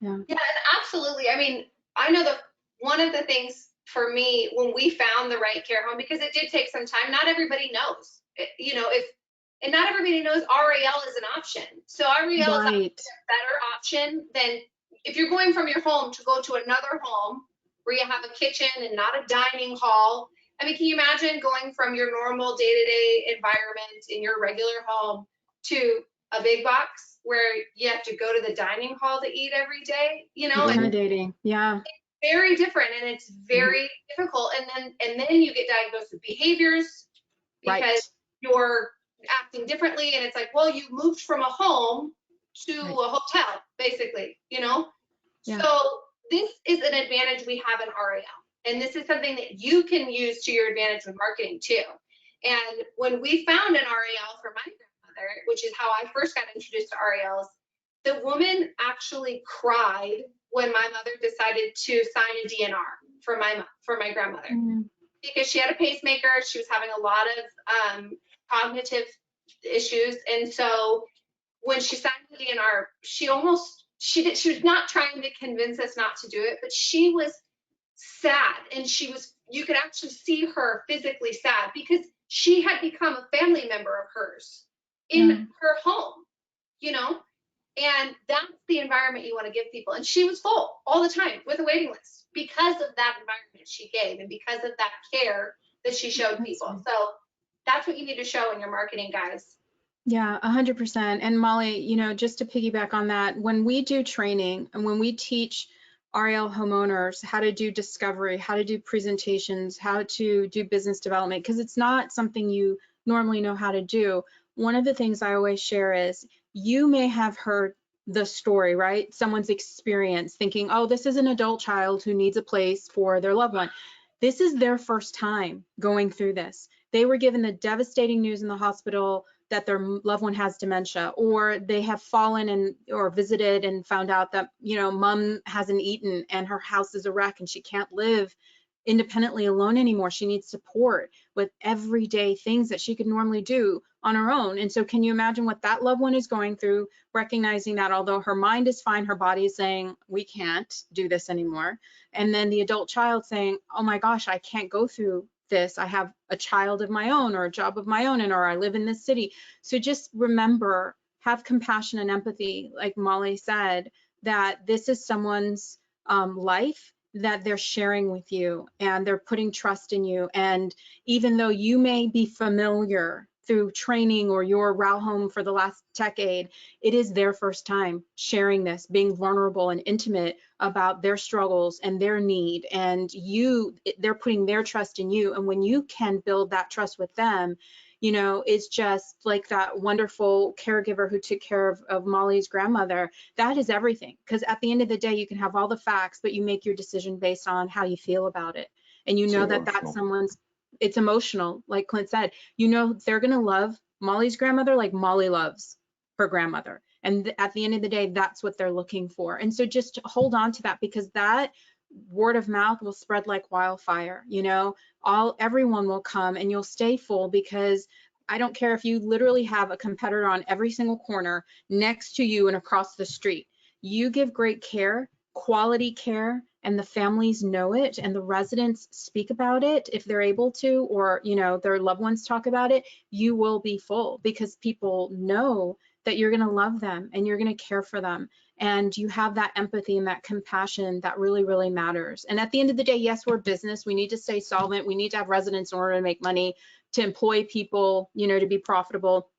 Yeah, and absolutely. I mean, I know that one of the things for me when we found the right care home, because it did take some time, not everybody knows, you know, and not everybody knows RAL is an option. So RAL is actually a better option than if you're going from your home to go to another home where you have a kitchen and not a dining hall. I mean, can you imagine going from your normal day-to-day environment in your regular home to a big box where you have to go to the dining hall to eat every day, you know? Intimidating. Yeah. It's very different, and it's very difficult. And then you get diagnosed with behaviors because you're acting differently, and it's like, well, you moved from a home to a hotel, basically, you know? Yeah. So this is an advantage we have in RAL. And this is something that you can use to your advantage with marketing too. And when we found an RAL for my grandmother, which is how I first got introduced to RALs, the woman actually cried when my mother decided to sign a DNR for my grandmother. Because she had a pacemaker, she was having a lot of cognitive issues. And so when she signed the DNR, she was not trying to convince us not to do it, but she was sad, and you could actually see her physically sad because she had become a family member of hers in her home, you know, and that's the environment you want to give people. And she was full all the time with a waiting list because of that environment she gave and because of that care that she showed people. So that's what you need to show in your marketing, guys. Yeah, 100%. And Molly, you know, just to piggyback on that, when we do training and when we teach RAL homeowners how to do discovery, how to do presentations, how to do business development, because it's not something you normally know how to do. One of the things I always share is you may have heard the story, right? Someone's experience thinking, oh, this is an adult child who needs a place for their loved one. This is their first time going through this. They were given the devastating news in the hospital that their loved one has dementia, or they have fallen and or visited and found out that, you know, mom hasn't eaten and her house is a wreck and she can't live independently alone anymore. She needs support with everyday things that she could normally do on her own. And so can you imagine what that loved one is going through, recognizing that although her mind is fine, her body is saying, we can't do this anymore. And then the adult child saying, oh my gosh, I can't go through this. I have a child of my own or a job of my own, and or I live in this city. So just remember, have compassion and empathy, like Molly said, that this is someone's life that they're sharing with you, and they're putting trust in you. And even though you may be familiar through training or your RAL home for the last decade, it is their first time sharing this, being vulnerable and intimate about their struggles and their need, and they're putting their trust in you. And when you can build that trust with them, you know, it's just like that wonderful caregiver who took care of Molly's grandmother. That is everything, because at the end of the day, you can have all the facts, but you make your decision based on how you feel about it. And you know that that's someone's, it's emotional, like Clint said, you know, they're gonna love Molly's grandmother like Molly loves her grandmother. And at the end of the day, that's what they're looking for. And so just hold on to that, because that word of mouth will spread like wildfire. You know, everyone will come and you'll stay full, because I don't care if you literally have a competitor on every single corner next to you and across the street. You give great care, quality care, and the families know it, and the residents speak about it if they're able to, or, you know, their loved ones talk about it, you will be full, because people know that you're going to love them and you're going to care for them. And you have that empathy and that compassion that really, really matters. And at the end of the day, yes, we're business. We need to stay solvent. We need to have residents in order to make money, to employ people, you know, to be profitable.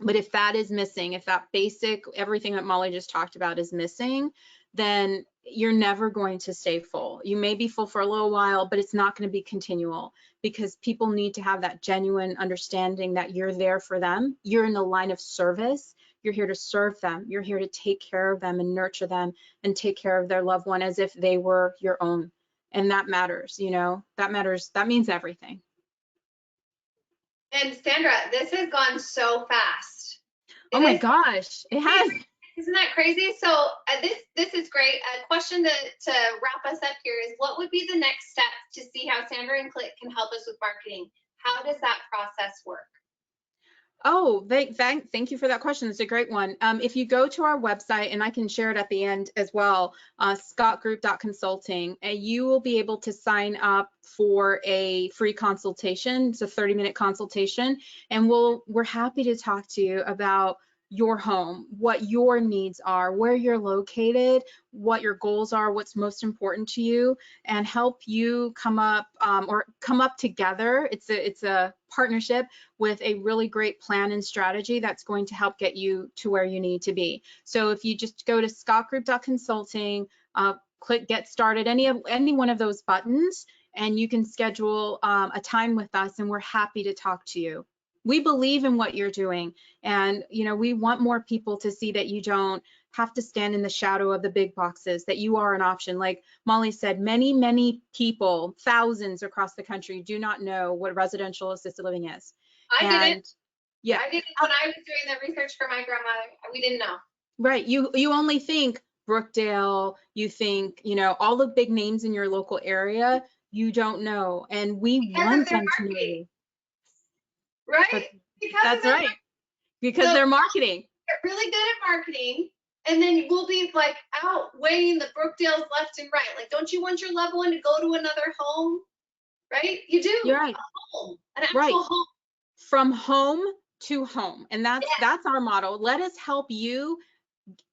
But if that is missing, if that basic, everything that Molly just talked about is missing, then you're never going to stay full. You may be full for a little while, but it's not going to be continual, because people need to have that genuine understanding that you're there for them. You're in the line of service. You're here to serve them. You're here to take care of them and nurture them and take care of their loved one as if they were your own. And that matters, you know, that matters. That means everything. And Sandra, this has gone so fast. Oh my gosh, it has. Isn't that crazy? So this is great. A question to wrap us up here is, what would be the next step to see how Sandra and Clint can help us with marketing? How does that process work? Oh, thank you for that question. It's a great one. If you go to our website, and I can share it at the end as well, scottgroup.consulting, you will be able to sign up for a free consultation. It's a 30-minute consultation, and we're happy to talk to you about your home, what your needs are, where you're located, what your goals are, what's most important to you, and help you come up together. It's a partnership with a really great plan and strategy that's going to help get you to where you need to be. So if you just go to scottgroup.consulting, click get started, any one of those buttons, and you can schedule a time with us, and we're happy to talk to you. We believe in what you're doing, and you know, we want more people to see that you don't have to stand in the shadow of the big boxes, that you are an option. Like Molly said, many people, thousands across the country, do not know what residential assisted living is. I didn't. Yeah, I didn't when I was doing the research for my grandmother. We didn't know. Right. You only think Brookdale, you think, you know, all the big names in your local area. You don't know, and we want them to know you. Right? That's right. Because so they're marketing. They're really good at marketing, and then we'll be like outweighing the Brookdales left and right. Like, don't you want your loved one to go to another home? Right? You do. You're right. A home, an actual home. From home to home, and that's our motto. Let us help you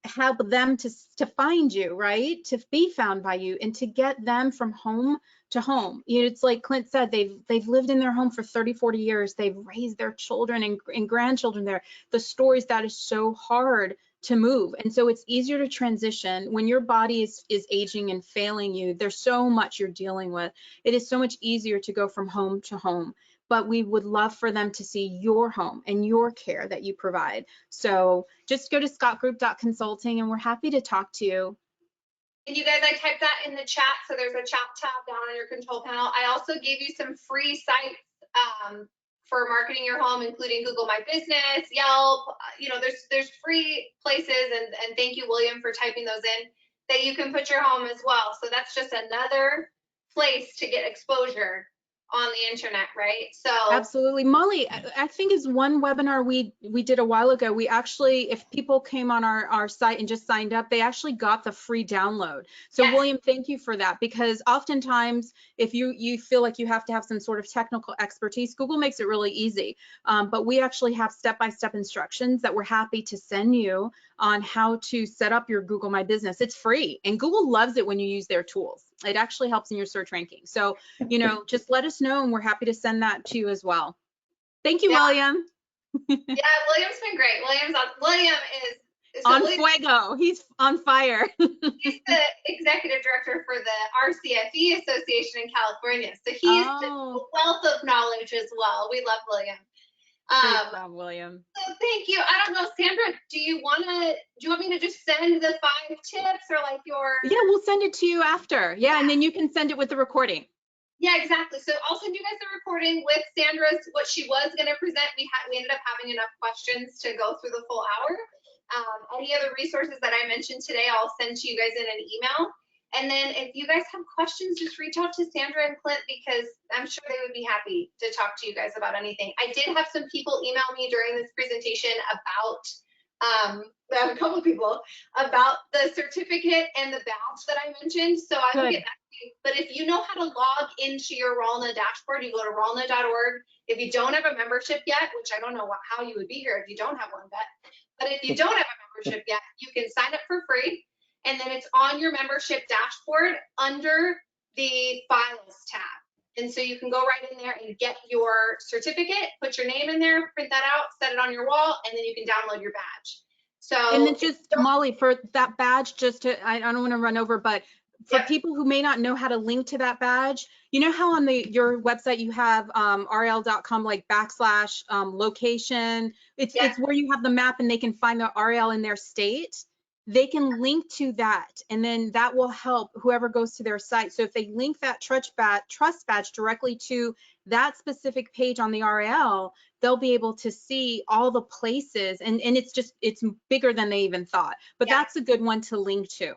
help them to find you, right? To be found by you, and to get them from home to home. You know, it's like Clint said, they've lived in their home for 30, 40 years. They've raised their children and grandchildren there. The stories, that is so hard to move. And so it's easier to transition when your body is aging and failing you. There's so much you're dealing with. It is so much easier to go from home to home. But we would love for them to see your home and your care that you provide. So just go to scottgroup.consulting, and we're happy to talk to you. And you guys, I typed that in the chat, so there's a chat tab down on your control panel. I also gave you some free sites for marketing your home, including Google My Business, Yelp. You know, there's free places, and thank you, William, for typing those in, that you can put your home as well. So that's just another place to get exposure on the internet, right? So absolutely. Molly, I think is one webinar we did a while ago. We actually, if people came on our site and just signed up, they actually got the free download. So yes. William, thank you for that, because oftentimes if you feel like you have to have some sort of technical expertise, Google makes it really easy. But we actually have step-by-step instructions that we're happy to send you on how to set up your Google My Business. It's free, and Google loves it when you use their tools. It actually helps in your search ranking. So, you know, just let us know, and we're happy to send that to you as well. Thank you, William. Yeah, William's been great. William is on fuego. He's on fire. He's the executive director for the RCFE Association in California. So he's a wealth of knowledge as well. We love William. Great job, William. So thank you. I don't know, Sandra, do you want me to just send the 5 tips, or like your? Yeah, we'll send it to you after. Yeah, and then you can send it with the recording. Yeah, exactly. So I'll send you guys the recording with Sandra's, what she was going to present. We ended up having enough questions to go through the full hour. Any other resources that I mentioned today, I'll send to you guys in an email. And then if you guys have questions, just reach out to Sandra and Clint, because I'm sure they would be happy to talk to you guys about anything. I did have some people email me during this presentation about, I have a couple of people, about the certificate and the badge that I mentioned. So I will get back to you. But if you know how to log into your RALNA dashboard, you go to ralna.org. If you don't have a membership yet, which I don't know how you would be here if you don't have one, but if you don't have a membership yet, you can sign up for free. And then it's on your membership dashboard under the files tab. And so you can go right in there and get your certificate, put your name in there, print that out, set it on your wall, and then you can download your badge. So, And then just Molly, for that badge, just to, I don't want to run over, but for Yep. people who may not know how to link to that badge, you know how on your website you have rl.com like / location. It's Yeah. it's where you have the map and they can find the RL in their state. They can link to that, and then that will help whoever goes to their site. So if they link that trust badge directly to that specific page on the RL, they'll be able to see all the places, and it's bigger than they even thought. But Yeah. that's a good one to link to.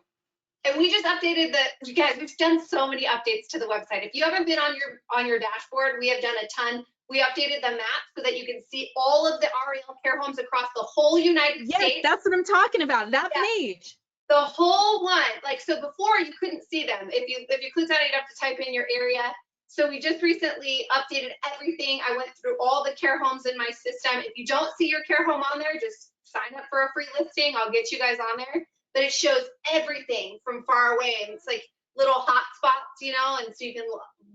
And we just updated you guys, we've done so many updates to the website. If you haven't been on your dashboard, we have done a ton. We updated the map so that you can see all of the RAL care homes across the whole United Yes, States. that's what I'm talking about, that page. The whole one. Like, so before you couldn't see them. If you clicked on it, you'd have to type in your area. So we just recently updated everything. I went through all the care homes in my system. If you don't see your care home on there, just sign up for a free listing. I'll get you guys on there. But it shows everything from far away, and it's like little hot spots, you know, and so you can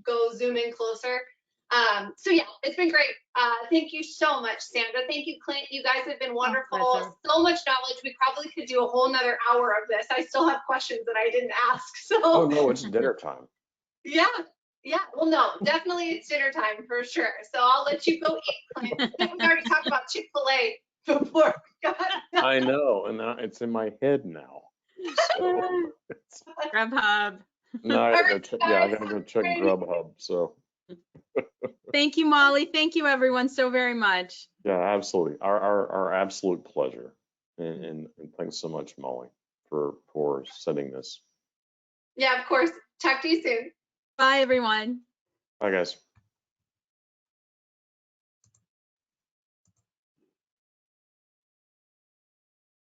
go zoom in closer. So yeah, it's been great. Thank you so much, Sandra. Thank you, Clint. You guys have been wonderful. So much knowledge. We probably could do a whole nother hour of this. I still have questions that I didn't ask. So. Oh no, it's dinner time. Yeah. Yeah. Well, no, definitely it's dinner time for sure. So I'll let you go eat, Clint. I think we already talked about Chick-fil-A before we got. I know, and it's in my head now. So Grubhub. no, I gotta go check Grubhub. So. Thank you, Molly. Thank you, everyone, so very much. Yeah, absolutely. Our absolute pleasure. And thanks so much, Molly, for setting this. Yeah, of course. Talk to you soon. Bye, everyone. Bye, guys.